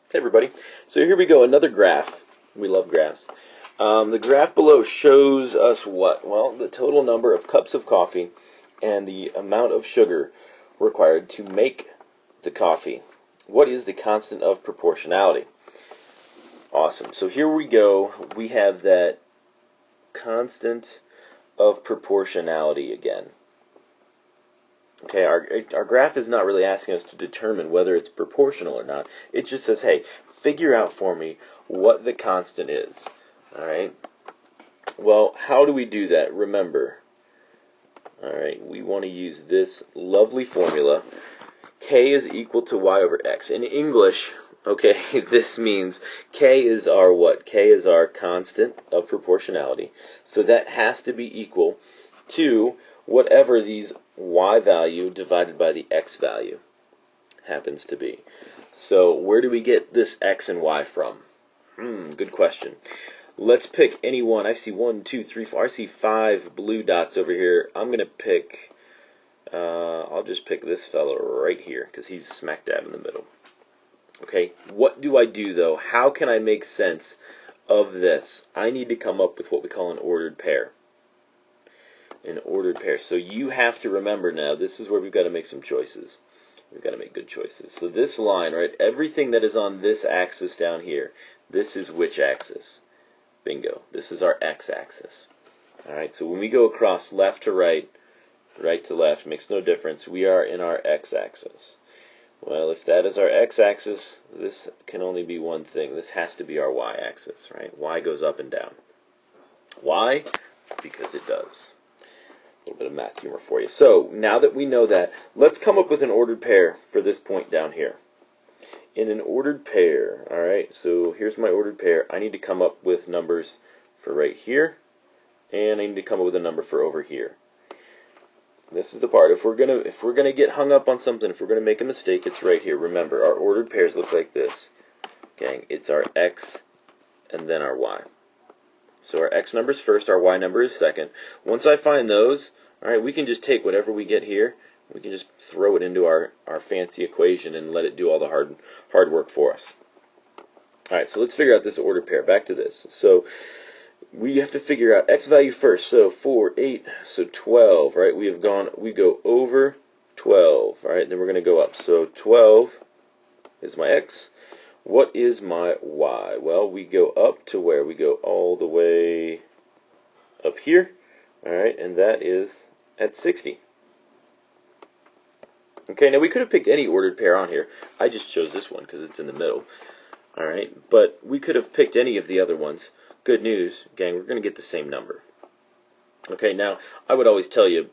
Hey everybody, so here we go, another graph. We love graphs. The graph below shows us what? Well, the total number of cups of coffee and the amount of sugar required to make the coffee. What is the constant of proportionality? Awesome, so here we go, we have that constant of proportionality again. Okay, our graph is not really asking us to determine whether it's proportional or not. It just says, hey, figure out for me what the constant is. Alright? Well, how do we do that? Remember, alright, we want to use this lovely formula. K is equal to y over x. In English, okay, this means K is our what? K is our constant of proportionality. So that has to be equal to whatever these y value divided by the x value happens to be. So where do we get this x and y from? Good question. Let's pick any one. I see 1, 2, 3, 4. I see 5 blue dots over here. I'm going to pick, I'll just pick this fellow right here because he's smack dab in the middle. Okay, what do I do though? How can I make sense of this? I need to come up with what we call an ordered pair. An ordered pair. So you have to remember now, this is where we've got to make some choices. We've got to make good choices. So this line, right, everything that is on this axis down here, this is which axis? Bingo. This is our x-axis. Alright, so when we go across left to right, right to left, makes no difference. We are in our x-axis. Well, if that is our x-axis, this can only be one thing. This has to be our y-axis, right? Y goes up and down. Why? Because it does. A little bit of math humor for you. So, now that we know that, let's come up with an ordered pair for this point down here. In an ordered pair, alright, so here's my ordered pair. I need to come up with numbers for right here, and I need to come up with a number for over here. This is the part. If we're gonna get hung up on something, if we're gonna make a mistake, it's right here. Remember, our ordered pairs look like this. Okay, it's our x and then our y. So our x number is first, our y number is second. Once I find those, alright, we can just take whatever we get here, we can just throw it into our fancy equation and let it do all the hard work for us. Alright, so let's figure out this ordered pair. Back to this. So we have to figure out x value first. So 4, 8, so 12, right? We go over 12, alright, then we're going to go up. So 12 is my x. What is my y? Well, we go up to where? We go all the way up here, alright, and that is at 60. Okay, now we could have picked any ordered pair on here. I just chose this one because it's in the middle. Alright, but we could have picked any of the other ones. Good news, gang, we're going to get the same number. Okay, now, I would always tell you,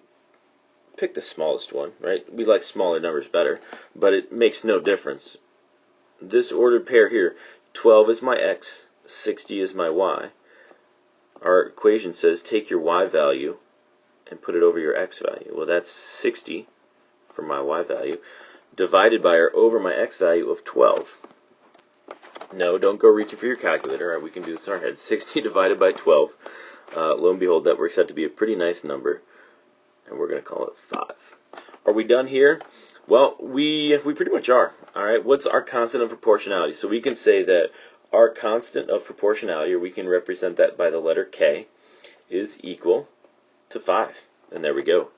pick the smallest one, right? We like smaller numbers better, but it makes no difference. This ordered pair here, 12 is my x, 60 is my y. Our equation says take your y value and put it over your x value. Well, that's 60 for my y value, divided by or over my x value of 12. No, don't go reaching for your calculator. Right, we can do this in our head. 60 divided by 12. Lo and behold, that works out to be a pretty nice number, and we're going to call it 5. Are we done here? Well, we pretty much are. All right, what's our constant of proportionality? So we can say that our constant of proportionality, or we can represent that by the letter K, is equal to 5. And there we go.